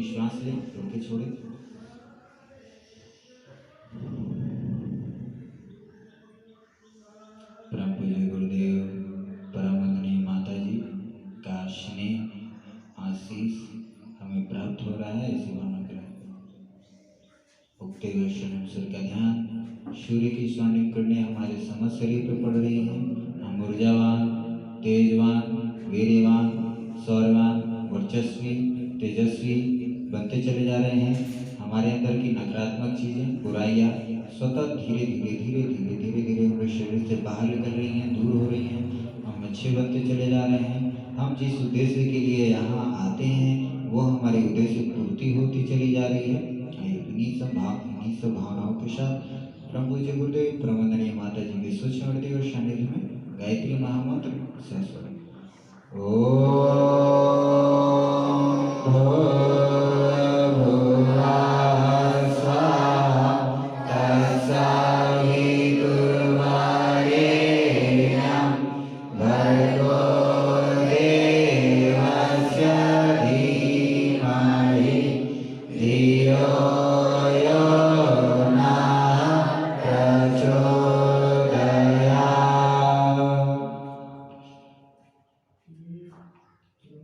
श्वास लें, रोके छोड़े। परम पूज्य गुरुदेव, परम वंदनीय माता जी का स्नेह आशीष हमें प्राप्त हो रहा है, इसी भावना करें। उगते हुए सूर्य का ध्यान, सूर्य की स्वामी किरणें हमारे समस्त शरीर पर पड़ रही हैं। हम ऊर्जावान, तेजवान, वीर्यवान, शौर्यवान, वर्चस्वी, तेजस्वी बनते चले जा रहे हैं। हमारे अंदर की नकारात्मक चीजें, बुराइयां स्वतः धीरे धीरे हमारे शरीर से बाहर निकल रही हैं, दूर हो रही हैं। हम अच्छे बनते चले जा रहे हैं। हम जिस उद्देश्य के लिए यहाँ आते हैं वो हमारे उद्देश्य पूर्ति होती चली जा रही है। इन्हीं सब भावनाओं के साथ परम पूज्य गुरुदेव, परम वंदनीय माता जी के सूक्ष्म हृदय और सानिध्य में गायत्री महामंत्र सहस्त्र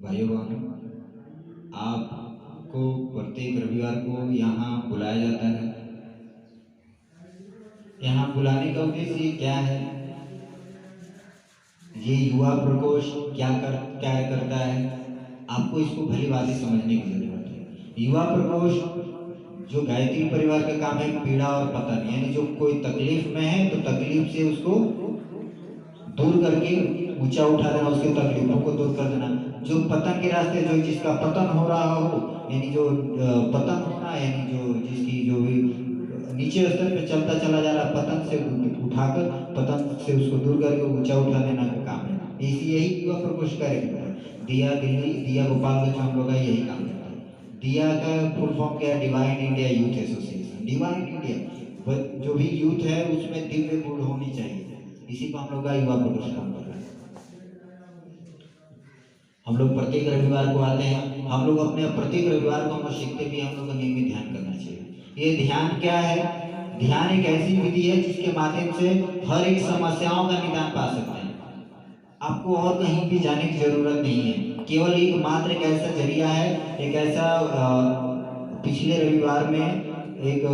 भाइयों बहनों, आपको प्रत्येक रविवार को यहाँ बुलाया जाता है। यहाँ बुलाने का उद्देश्य क्या है? ये युवा प्रकोष्ठ क्या करता है, आपको इसको भली भांति समझने की जरूरत है। युवा प्रकोष्ठ जो गायत्री परिवार का काम है, पीड़ा और पतन, यानी जो कोई तकलीफ में है तो तकलीफ से उसको दूर करके ऊंचा उठा देना, उसके तकलीफों को दूर कर देना। जो पतन के रास्ते, जो जिसका पतन हो रहा हो, यानी जो पतन होना, यानी जो जिसकी जो भी नीचे स्तर पे चलता चला जा रहा, पतन से उठाकर पतन से उसको दूर करके ऊंचा उठा देना का काम है। यही युवा प्रकोष्ठ कार्य करता है। दिया दिल्ली, दिया गोपालगंज हम लोग का यही काम करता है। दिया का फुल फॉर्म क्या है? Divine India youth association. Divine India, जो भी यूथ है उसमें दिव्य गुण होनी चाहिए, इसी को हम लोग का युवा प्रकोष्ठ काम कर रहा है। हम लोग प्रत्येक रविवार को आते हैं। हम लोग अपने प्रत्येक रविवार को हम सीखते भी, हम लोग को नियमित ध्यान करना चाहिए। ये ध्यान क्या है? ध्यान एक ऐसी विधि है जिसके माध्यम से हर एक समस्याओं का निदान पा सकते हैं। आपको और कहीं भी जाने की जरूरत नहीं है। केवल एक मात्र एक ऐसा जरिया है, एक ऐसा पिछले रविवार में एक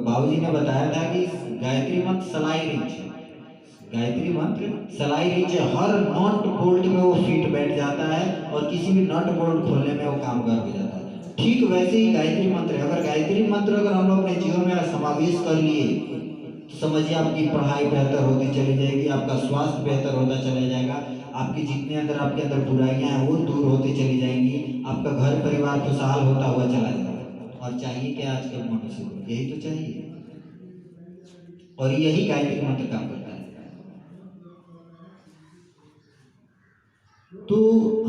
बाबूजी ने बताया था कि गायत्री मंत्र सलाई रिंच, गायत्री मंत्र सलाई रिंच हर नट बोल्ट में वो फिट बैठ जाता है और किसी भी नट बोल्ट खोलने में वो कामगार हो जाता है। ठीक वैसे ही गायत्री मंत्र है। अगर गायत्री मंत्र अगर हम लोग अपने जीवन में समावेश कर लिए तो समझिए आपकी पढ़ाई बेहतर होती चली जाएगी, आपका स्वास्थ्य बेहतर होता चला जाएगा, आपकी जितने अंदर आपके अंदर बुराइयां हैं वो दूर होती चली जाएंगी, आपका घर परिवार खुशहाल होता हुआ चला जाएगा। और चाहिए क्या आजकल मनुष्य को? यही तो चाहिए, और यही गायत्री मंत्र काम करता है। तो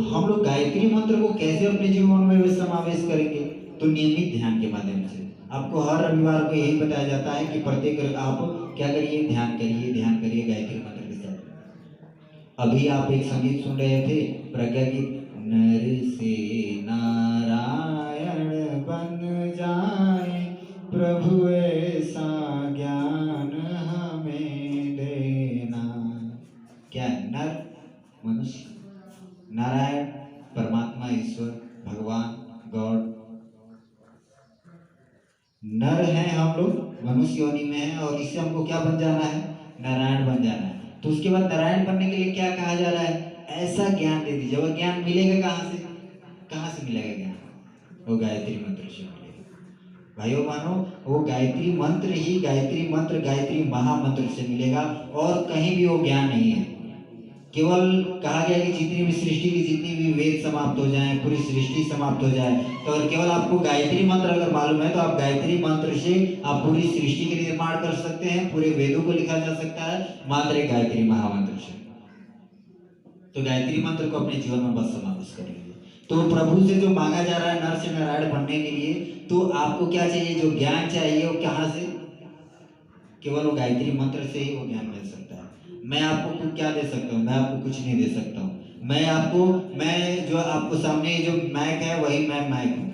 हम लोग गायत्री मंत्र को कैसे अपने जीवन में समावेश करेंगे? तो नियमित ध्यान के माध्यम से। आपको हर रविवार को यही बताया जाता है कि प्रत्येक आप क्या करिए? ध्यान करिए गायत्री मंत्र के साथ। अभी आप एक संगीत सुन रहे थे, प्रज्ञा गीत, नर से नारायण बन जाए, प्रभु ऐसा ज्ञान हमें देना। क्या है? नर मनुष्य, नारायण परमात्मा, ईश्वर, भगवान, गॉड। नर हैं हम लोग, मनुष्य योनि में हैं, और इससे हमको क्या बन जाना है? नारायण बन जाना है। तो उसके बाद नारायण बनने के लिए क्या कहा जा रहा है? ऐसा ज्ञान दे दीजिए। वो ज्ञान मिलेगा कहाँ से? कहाँ से मिलेगा ज्ञान? वो गायत्री मंत्र से मिलेगा। भाइयों बहनों, वो गायत्री मंत्र गायत्री महामंत्र से मिलेगा, और कहीं भी वो ज्ञान नहीं है। केवल कहा गया कि जितनी भी सृष्टि की जितनी भी वेद समाप्त हो जाएं, पूरी सृष्टि समाप्त हो जाए, तो अगर केवल आपको गायत्री मंत्र अगर मालूम है तो आप गायत्री मंत्र से आप पूरी सृष्टि के निर्माण कर सकते हैं, पूरे वेदों को लिखा जा सकता है मात्र एक गायत्री महामंत्र से। तो गायत्री मंत्र को अपने जीवन में बस समावेश कर लीजिए। तो प्रभु से जो मांगा जा रहा है नर से नारायण बनने के लिए, तो आपको क्या चाहिए? जो ज्ञान चाहिए वो कहाँ से? केवल वो गायत्री मंत्र से ही वो ज्ञान मिल सकता है। मैं आपको क्या दे सकता हूँ? मैं आपको कुछ नहीं दे सकता हूँ। मैं जो आपको सामने जो मैक है वही मैं मैक हूँ।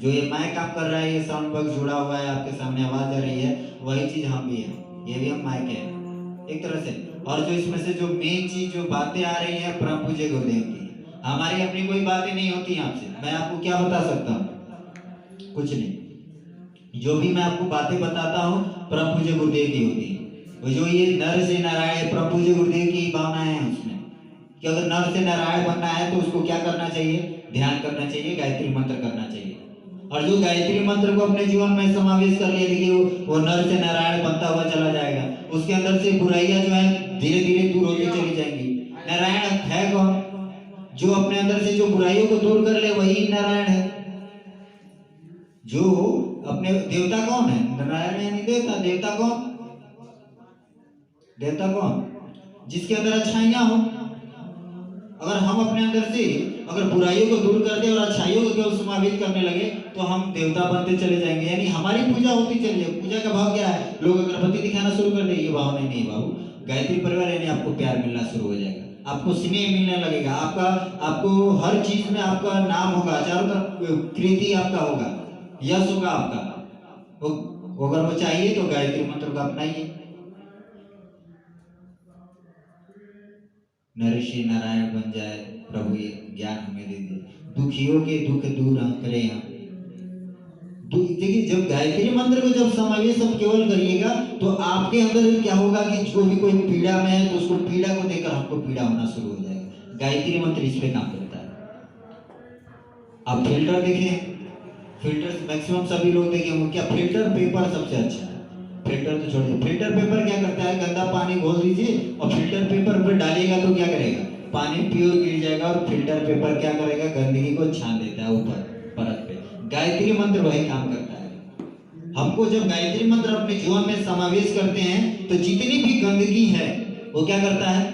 जो ये माइक आप कर रहा है, ये साउंड बॉक्स जुड़ा हुआ है, आपके सामने आवाज आ रही है, वही चीज हम भी हैं, ये भी हम माइक है एक तरह से। और जो इसमें से जो मेन चीज जो बातें आ रही है परम पूज्य गुरुदेव की, हमारी अपनी कोई बातें नहीं होती आपसे। मैं आपको क्या बता सकता हूँ? कुछ नहीं। जो भी मैं आपको बातें बताता हूँ परम पूज्य गुरुदेव की होती है। वो जो ये नर से नारायण, परम पूज्य गुरुदेव की भावनाएं हैं उसमें कि अगर नर से नारायण बनना है तो उसको क्या करना चाहिए? ध्यान करना चाहिए, गायत्री मंत्र करना चाहिए। और जो गायत्री मंत्र को अपने जीवन में समावेश कर लिया, देखिए वो नर से नारायण बनता हुआ चला जाएगा। उसके अंदर से बुराइयां जो है धीरे धीरे दूर होती चली जाएंगी। नारायण है कौन? जो अपने अंदर से जो बुराइयों को दूर कर ले वही नारायण है। जो अपने देवता कौन है? नारायण यानी देवता। देवता कौन? देवता कौन? जिसके अंदर अच्छाइयां हो। अगर हम अपने अंदर से अगर बुराइयों को दूर कर दे और अच्छाइयों को केवल समावित करने लगे तो हम देवता बनते चले जाएंगे, यानी हमारी पूजा होती चली जाएगी। पूजा का भाव क्या है? लोग अगरबत्ती दिखाना शुरू कर दे, ये भाव नहीं बाबू। गायत्री परिवार यानी आपको प्यार मिलना शुरू हो जाएगा, आपको स्नेह मिलने लगेगा, आपको हर चीज में आपका नाम होगा, चारों तरफ कृति आपका होगा, यश होगा आपका। अगर वो चाहिए तो गायत्री मंत्र को अपनाइए। नरषि नारायण बन जाए प्रभु, ये ज्ञान हमें दे दे, दुखियों के दुख दूर हम करें। हम देखिए, जब गायत्री मंत्र को जब समावेश हम केवल करिएगा तो आपके अंदर क्या होगा कि जो भी कोई पीड़ा में है तो उसको पीड़ा को देखकर हमको पीड़ा होना शुरू हो जाएगा। गायत्री मंत्र इस पे काम करता है। आप फिल्टर देखें, फिल्टर मैक्सिमम सभी लोग देखें, क्या फिल्टर पेपर सबसे अच्छा है। फिल्टर तो छोड़िए, फिल्टर पेपर क्या करता है? गंदा पानी घोल दीजिए और फिल्टर पेपर पर डालिएगा तो क्या करेगा? पानी प्योर गिर जाएगा और फिल्टर पेपर क्या करेगा? गंदगी को छान देता है ऊपर परत पे। गायत्री मंत्र वही काम करता है। हमको जब गायत्री मंत्र अपने जीवन में समावेश करते हैं तो जितनी भी गंदगी है वो क्या करता है?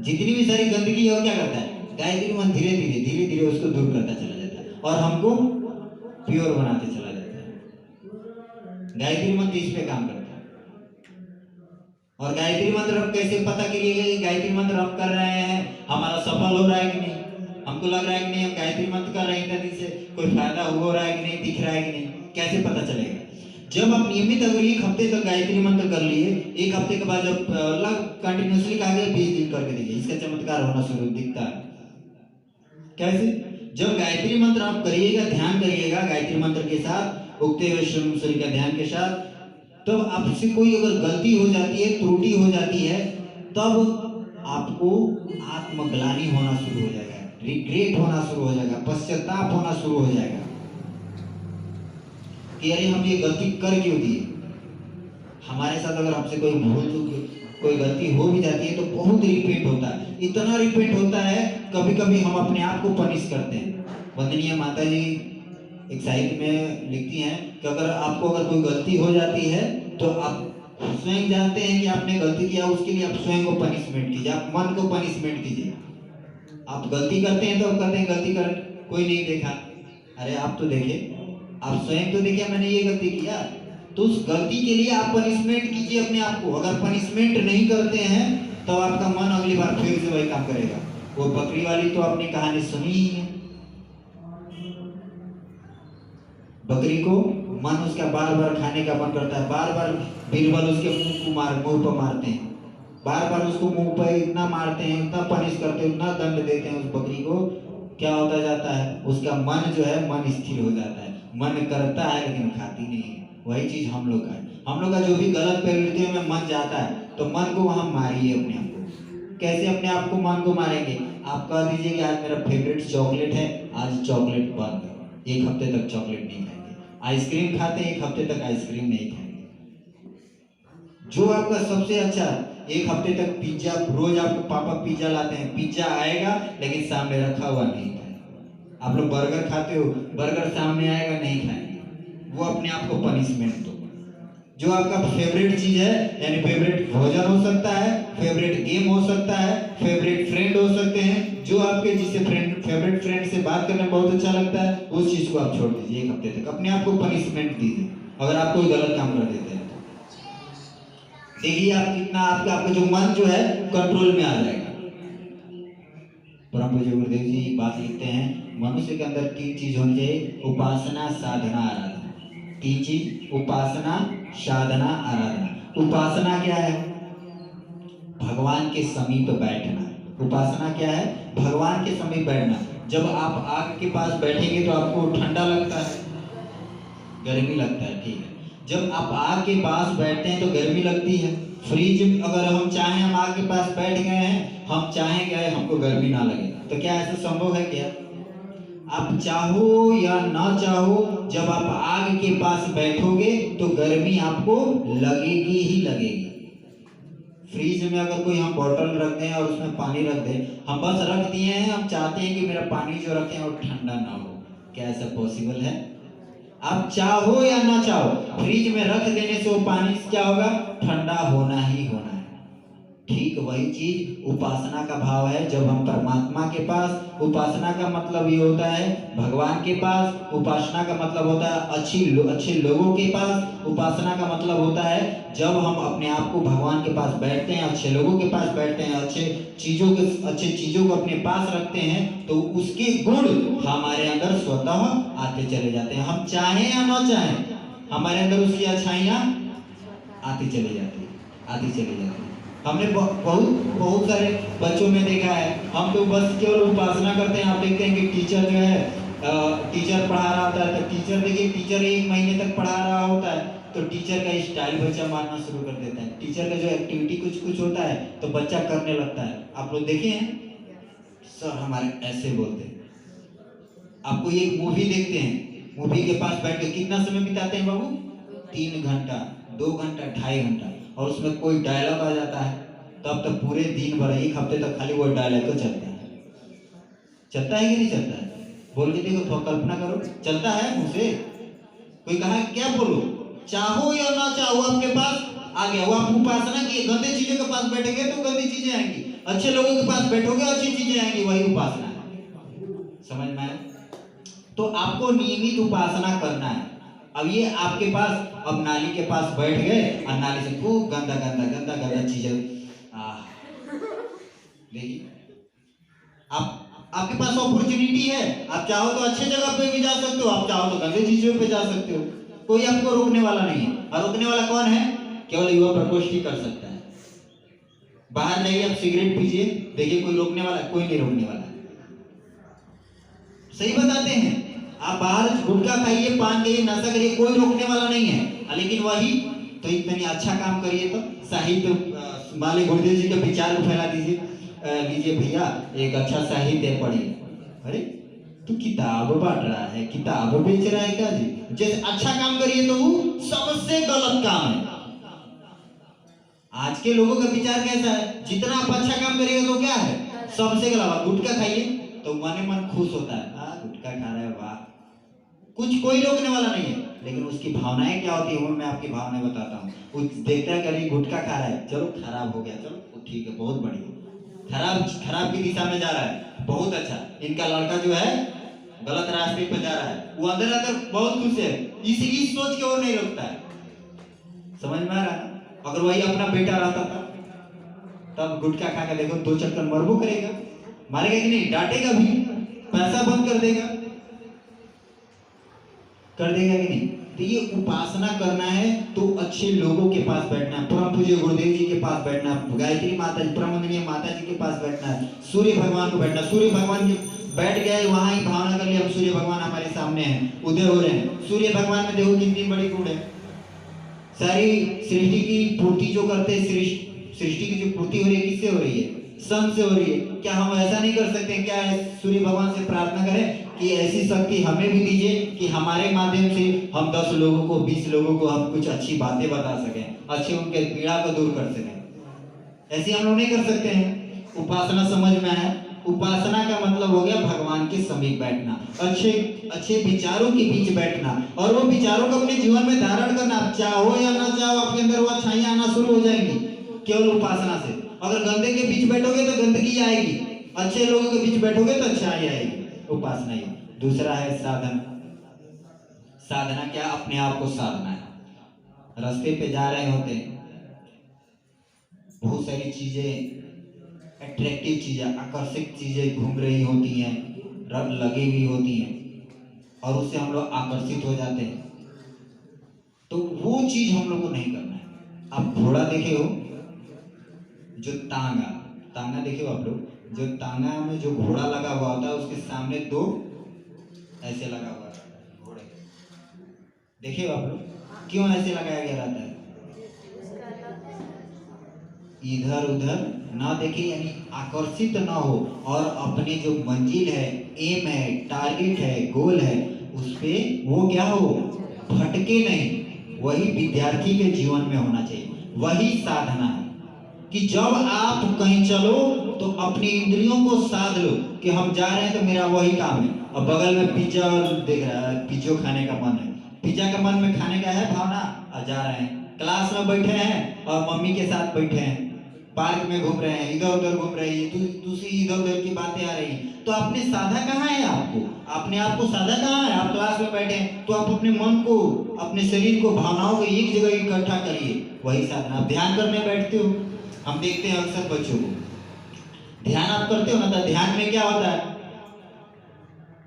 जितनी भी सारी गंदगी है वो क्या करता है? गायत्री मंत्र धीरे धीरे उसको दूर करता चला जाता है और हमको प्योर बनाते चला जाता है। गायत्री मंत्र इस पे काम करता है। और गायत्री मंत्र हम कैसे पता करिएगा कि गायत्री मंत्र हम कर रहे हैं, हमारा सफल हो रहा है कि नहीं? हमको लग रहा है कि नहीं हम गायत्री मंत्र कर रहे हैं तो से कोई फायदा हो रहा है कि नहीं, दिख रहा है कि नहीं, कैसे पता चलेगा? जब आप नियमित अगर 1 हफ्ते तक गायत्री मंत्र कर लिए, 1 हफ्ते के बाद जब कंटिन्यूसली कहा गया 20 दिन करके देखिए, इसका चमत्कार होना शुरू दिखता है। कैसे? जब गायत्री मंत्र आप करिएगा, ध्यान करिएगा गायत्री मंत्र के साथ, उगते हुए सूर्य का ध्यान के साथ, तब आपसे कोई अगर गलती हो जाती है, त्रुटि हो जाती है, तब आपको आत्मग्लानि होना शुरू हो जाएगा, रिग्रेट होना शुरू हो जाएगा, पश्चाताप होना शुरू हो जाएगा कि अरे हम ये गलती कर क्यों दी। हमारे साथ अगर हमसे कोई भूल चूक कोई गलती हो भी जाती है तो बहुत रिपेंट होता है, इतना रिपेंट होता है, कभी कभी हम अपने आप को पनिश करते हैं। वंदनीय माता जी एक साहित्य में लिखती हैं कि अगर कोई गलती हो जाती है तो आप स्वयं जानते हैं कि आपने गलती किया, उसके लिए आप स्वयं को पनिशमेंट कीजिए, आप मन को पनिशमेंट कीजिए। आप गलती करते हैं तो आप कहते हैं गलती कर कोई नहीं देखा, अरे आप तो देखे, आप स्वयं तो देखिए मैंने ये गलती किया, तो उस गलती के लिए आप पनिशमेंट कीजिए अपने आप को। अगर पनिशमेंट नहीं करते हैं तो आपका मन अगली बार फिर से वही काम करेगा। वो बकरी वाली तो आपने कहानी सुनी ही है। बकरी को मन उसका बार बार खाने का मन करता है, बार बार बीरबल उसके मुंह पर मारते हैं, बार बार उसको मुंह पर इतना मारते हैं, इतना पनिश करते हैं, इतना दंड देते हैं उस बकरी को, क्या होता जाता है? उसका मन जो है मन स्थिर हो जाता है, मन करता है लेकिन खाती नहीं है। वही चीज हम लोग का है। हम लोग का जो भी गलत प्रवृत्तियों में मन जाता है तो मन को वहां मारिए अपने आप को। कैसे अपने आप को मन को मारेंगे? आप कह दीजिए कि आज मेरा फेवरेट चॉकलेट है, आज चॉकलेट बंद, 1 हफ्ते तक चॉकलेट नहीं खाएंगे। आइसक्रीम खाते हैं, 1 हफ्ते तक आइसक्रीम नहीं खाएंगे। जो आपका सबसे अच्छा, 1 हफ्ते तक पिज्जा, रोज आपको पापा पिज्जा लाते हैं, पिज्जा आएगा लेकिन सामने रखा हुआ नहीं खाएंगे। आप लोग बर्गर खाते हो, बर्गर सामने आएगा नहीं खाएंगे, वो अपने आप को पनिशमेंट दो। जो आपका फेवरेट चीज है, यानी फेवरेट भोजन हो सकता है, फेवरेट गेम हो सकता है, फेवरेट फ्रेंड हो सकते हैं, जो आपके जिससे फेवरेट फ्रेंड से बात करना बहुत अच्छा लगता है, उस चीज को आप छोड़ दीजिए 1 हफ्ते तक, अपने आप को पनिशमेंट दीजिए। अगर आप कोई गलत काम कर देते हैं देखिए आप कितना आपका जो मन जो है कंट्रोल में आ जाएगा। परम पूज्य गुरुदेव जी एक बात लिखते हैं, मनुष्य के अंदर 3 चीज होनी चाहिए, उपासना, साधना, आराधना। 3 चीज, उपासना, साधना, आराधना। उपासना क्या है? भगवान के समीप बैठना। उपासना क्या है? भगवान के समीप बैठना। जब आप आग के पास बैठेंगे तो आपको ठंडा लगता है, गर्मी लगता है, ठीक है। जब आप आग के पास बैठते हैं तो गर्मी लगती है। फ्रिज अगर हम चाहें, हम आग के पास बैठ गए हैं, हम चाहें क्या है हमको गर्मी ना लगे, तो क्या ऐसा संभव है क्या? आप चाहो या ना चाहो, जब आप आग के पास बैठोगे तो गर्मी आपको लगेगी ही लगेगी। फ्रिज में अगर कोई हम बोतल रख दें और उसमें पानी रख दें, हम बस रख दिए हैं, हम चाहते हैं कि मेरा पानी जो रखें वो ठंडा ना हो, क्या ऐसा पॉसिबल है? आप चाहो या ना चाहो, फ्रिज में रख देने से वो पानी क्या होगा? ठंडा होना ही होना है। ठीक वही चीज उपासना का भाव है। जब हम परमात्मा के पास, उपासना का मतलब ये होता है भगवान के पास, उपासना का मतलब होता है अच्छे लोगों के पास, उपासना का मतलब होता है जब हम अपने आप को भगवान के पास बैठते हैं, अच्छे लोगों के पास बैठते हैं, अच्छे चीजों को अपने पास रखते हैं, तो उसके गुण हमारे अंदर स्वतः आते चले जाते हैं। हम चाहें या ना चाहें, हमारे अंदर उसकी अच्छाइयाँ आती चली जाती है, आती चली जाती है। हमने बहुत सारे बच्चों में देखा है, हम तो बस केवल उपासना करते हैं। आप देखते हैं कि टीचर जो है, टीचर पढ़ा रहा होता है, तो टीचर देखिए, टीचर 1 महीने तक पढ़ा रहा होता है तो टीचर का स्टाइल बच्चा मारना शुरू कर देता है। टीचर का जो एक्टिविटी कुछ होता है तो बच्चा करने लगता है। आप लोग देखे हैं, सर हमारे ऐसे बोलते हैं। आपको ये मूवी देखते हैं, मूवी के पास बैठ के कितना समय बिताते हैं बाबू? 3 घंटा, 2 घंटा, 2.5 घंटा, और उसमें कोई डायलॉग आ जाता है तब तक पूरे दिन भर, 1 हफ्ते तक खाली वो डायलॉग तो चलता है। चलता है कि नहीं चलता है? बोल के देखो, थोड़ा कल्पना करो, चलता है मुंह से? कोई कहा क्या बोलो, चाहो या ना चाहो आपके पास आ गया। वो आप उपासना की, गंदे चीजों के पास बैठेंगे तो गंदी चीजें आएंगी, अच्छे लोगों के पास बैठोगे अच्छी चीजें आएंगी, वही उपासना है। समझ में आया? तो आपको नियमित उपासना करना है। अब ये आपके पास, अब नाली के पास बैठ गए और नाली से खूब गंदा गंदा गंदा गंदा चीजें, देखिए आपके पास अपॉर्चुनिटी है, आप चाहो तो अच्छे जगह पे भी जा सकते हो, आप चाहो तो गंदे चीजों पे जा सकते हो, कोई आपको रोकने वाला नहीं है। और रोकने वाला कौन है? केवल युवा प्रकोष्ठ ही कर सकता है। बाहर जाइए, आप सिगरेट पीजिए, देखिए कोई रोकने वाला? कोई नहीं रोकने वाला। सही बताते हैं, आप बाहर गुटखा खाइए, पान खाइए, नशा करिए, कोई रोकने वाला नहीं है। लेकिन वही तो इतनी अच्छा काम करिए तो साहित्य, माले गुरुदेव जी के विचार को फैला दीजिए, लीजिए भैया एक अच्छा साहित्य पढ़िए। अरे तो किताब बांट रहा है, किताब बेच रहा है क्या जी? जैसे अच्छा काम करिए तो वो सबसे गलत काम है। आज के लोगों का विचार कैसा है? जितना आप अच्छा काम करिएगा तो क्या है, सबसे गलत। गुटखा खाइए तो मन मन खुश होता है, गुटखा खा रहा है, वाह, कुछ कोई रोकने वाला नहीं है। लेकिन उसकी भावनाएं क्या होती है वो मैं आपकी भावनाएं बताता हूँ। वो देखता है कभी गुटखा खा रहा है, चलो खराब हो गया, चलो ठीक है, बहुत बढ़िया, खराब की दिशा में जा रहा है, बहुत अच्छा, इनका लड़का जो है गलत रास्ते पर जा रहा है। वो अंदर अंदर बहुत खुश है, इस सोच के वो नहीं रोकता है। समझ में आ रहा है? अगर वही अपना बेटा रहता था तब गुटखा खा के देखो 2 चक्कर मरबो करेगा, मारेगा कि नहीं? डांटेगा भी, पैसा बंद कर देगा कि नहीं? तो ये उपासना करना है तो अच्छे लोगों के पास बैठना है, परम पूज्य गुरुदेव जी के पास बैठना है, गायत्री माता जी, परमवंदनीय माता जी के पास बैठना है, सूर्य भगवान को बैठना। सूर्य भगवान के बैठ गए, वहां ही भावना कर लिया हम सूर्य भगवान हमारे सामने हैं, उदय हो रहे हैं। सूर्य भगवान में देखो कितनी बड़ी गुण है। सारी सृष्टि की पूर्ति जो करते हैं, सृष्टि की जो पूर्ति हो रही है किससे हो रही है? सन से हो रही है। क्या हम ऐसा नहीं कर सकते? क्या सूर्य भगवान से प्रार्थना करें कि ऐसी शक्ति हमें भी दीजिए कि हमारे माध्यम से हम 10 लोगों को, 20 लोगों को हम कुछ अच्छी बातें बता सकें, अच्छे उनके पीड़ा को दूर कर सकें? ऐसे हम लोग नहीं कर सकते हैं। उपासना समझ में आया? उपासना का मतलब हो गया भगवान के समीप बैठना, अच्छे विचारों के बीच बैठना, और वो विचारों को अपने जीवन में धारण करना। आप चाहो या ना चाहो, आपके अंदर वो अच्छाइयां आना शुरू हो जाएंगी केवल उपासना से। अगर गंदे के बीच बैठोगे तो गंदगी आएगी, अच्छे लोगों के बीच बैठोगे तो अच्छाई आएगी। उपासना ही। दूसरा है साधन। साधना क्या? अपने आप को साधना है। रास्ते पे जा रहे होते, बहुत सारी चीजें अट्रैक्टिव चीज़ें, आकर्षक चीज़ें घूम रही होती हैं, रंग लगी हुई होती हैं, और उससे हम लोग आकर्षित हो जाते हैं। तो वो चीज़ हम लोग को नहीं करना है। आप घोड़ा देखे हो, जो तांगा तांगा देखे हो आप लोग, जो तांगा में जो घोड़ा लगा हुआ होता है, उसके सामने दो ऐसे लगा हुआ रहता है घोड़े, देखे हो आप लोग? क्यों ऐसे लगाया गया रहता है? इधर उधर ना देखे, यानी आकर्षित ना हो, और अपनी जो मंजिल है, एम है, टारगेट है, गोल है, उस पे वो क्या हो, भटके नहीं। वही विद्यार्थी के जीवन में होना चाहिए, वही साधना है कि जब आप कहीं चलो तो अपनी इंद्रियों को साध लो कि हम जा रहे हैं तो मेरा वही काम है। अब बगल में पिज्जा देख रहा है, पिज्जो खाने का मन है, पिज्जा का मन में खाने का है भावना, और जा रहे हैं। क्लास में बैठे हैं और मम्मी के साथ बैठे हैं, पार्क में घूम रहे हैं, इधर उधर घूम रही है, दूसरी इधर उधर की बातें आ रही हैं, तो आपने साधा कहाँ है? आपको अपने आप को साधा कहाँ है? आप क्लास में बैठे हैं तो आप अपने मन को, अपने शरीर को, भावनाओं को एक जगह इकट्ठा करिए, वही साधना। आप ध्यान करने बैठते हो, हम देखते हैं अक्सर बच्चों को, ध्यान आप करते हो ना, तो ध्यान में क्या होता है,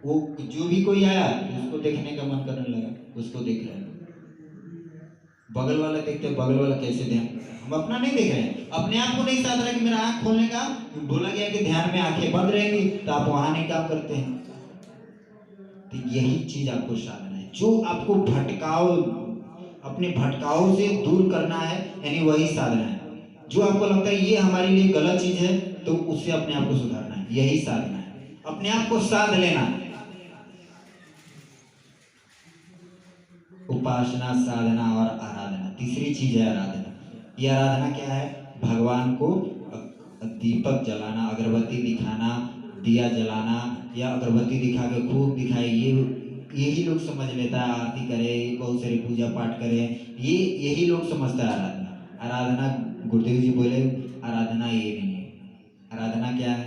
वो जो भी कोई आया उसको देखने का मन करने लगा, उसको देख रहा है, बगल वाला देखते हैं, बगल वाला कैसे ध्यान, हम अपना नहीं देख रहे हैं, अपने आप को नहीं साध रहे कि मेरा आंख खोलने का बोला गया कि ध्यान में आंखें बंद रहेंगी, तो आप वहां नहीं काम करते हैं। तो यही चीज आपको साधना है, जो आपको भटकाव, अपने भटकाव से दूर करना है, यानी वही साधना है। जो आपको लगता है ये हमारे लिए गलत चीज है, तो उससे अपने आप को सुधारना है, यही साधना है, अपने आप को साध लेना। उपासना, साधना और आराधना, तीसरी चीज है आराधना। ये आराधना क्या है? भगवान को दीपक जलाना, अगरबत्ती दिखाना, दिया जलाना, या अगरबत्ती दिखा के खूब दिखाए, ये यही लोग समझ लेता है आरती करे, बहुत सारी पूजा पाठ करे, ये यही लोग समझता है आराधना। आराधना, गुरुदेव जी बोले आराधना ये नहीं है। आराधना क्या है?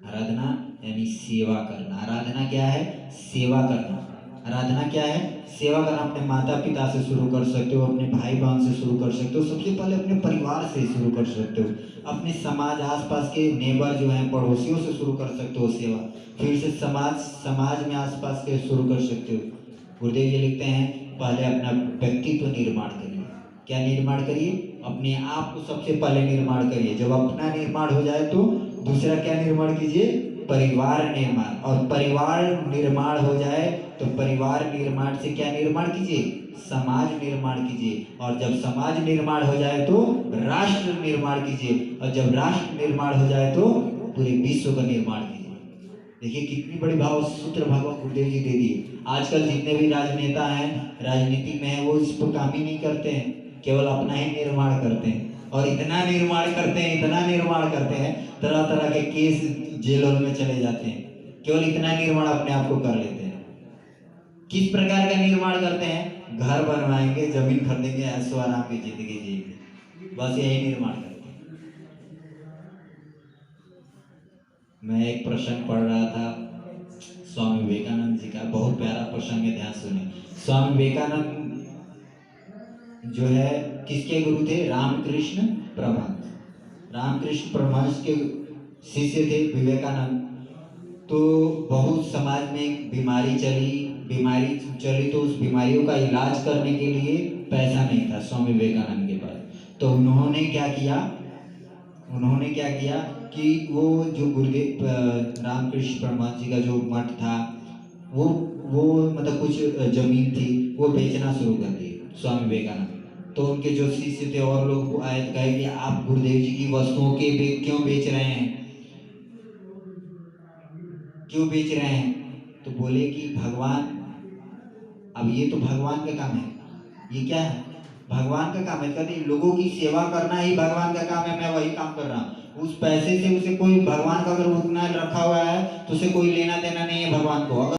आराधना यानी सेवा करना। आराधना क्या है? सेवा करना। आराधना क्या है? सेवा करना। अपने माता पिता से शुरू कर सकते हो, अपने भाई बहन से शुरू कर सकते हो, सबसे पहले अपने परिवार से शुरू कर सकते हो, अपने समाज, आसपास के नेबर जो हैं, पड़ोसियों से शुरू कर सकते हो सेवा, फिर से समाज में आसपास के शुरू कर सकते हो। गुरुदेव जी लिखते हैं, पहले अपना व्यक्तित्व निर्माण करिए। क्या निर्माण करिए? अपने आप को सबसे पहले निर्माण करिए। जब अपना निर्माण हो जाए तो दूसरा क्या निर्माण कीजिए? परिवार निर्माण। और परिवार निर्माण हो जाए तो परिवार निर्माण से क्या निर्माण कीजिए? समाज निर्माण कीजिए। और जब समाज निर्माण हो जाए तो राष्ट्र निर्माण कीजिए। और जब राष्ट्र निर्माण हो जाए तो पूरे विश्व का निर्माण कीजिए। देखिए कितनी बड़ी भाव सूत्र भगवान गुरुदेव जी दे दिए। आजकल जितने भी राजनेता हैं, राजनीति में हैं, वो इस पर काम ही नहीं करते हैं, केवल अपना ही निर्माण करते हैं। और इतना निर्माण करते हैं, इतना निर्माण करते हैं, तरह तरह के केस जेलों में चले जाते हैं, केवल इतना निर्माण अपने आप को कर लेते हैं। किस प्रकार का निर्माण करते हैं? घर बनवाएंगे, जमीन खरीदेंगे, ऐशो आराम की जिंदगी जिएंगे, बस यही निर्माण करते हैं। मैं एक प्रसंग पढ़ रहा था स्वामी विवेकानंद जी का, बहुत प्यारा प्रसंग है, ध्यान सुने। स्वामी विवेकानंद जो है किसके गुरु थे? रामकृष्ण परमहंस। रामकृष्ण परमहंस के शिष्य थे विवेकानंद। तो बहुत समाज में बीमारी चली तो उस बीमारियों का इलाज करने के लिए पैसा नहीं था स्वामी विवेकानंद के पास। तो उन्होंने क्या किया कि वो जो गुरुदेव रामकृष्ण परमहंस जी का जो मठ था, वो मतलब कुछ जमीन थी, वो बेचना शुरू कर दिए स्वामी विवेकानंद। तो उनके जो शिष्य थे और लोग आए तो कहे कि आप गुरुदेव जी की वस्तुओं के क्यों बेच रहे हैं, क्यों बेच रहे हैं? तो बोले कि भगवान, अब ये तो भगवान का काम है, ये क्या है? भगवान का काम है। कहते लोगों की सेवा करना ही भगवान का काम है, मैं वही काम कर रहा हूँ। उस पैसे से उसे कोई, भगवान का अगर उतना रखा हुआ है तो उसे कोई लेना देना नहीं है भगवान को।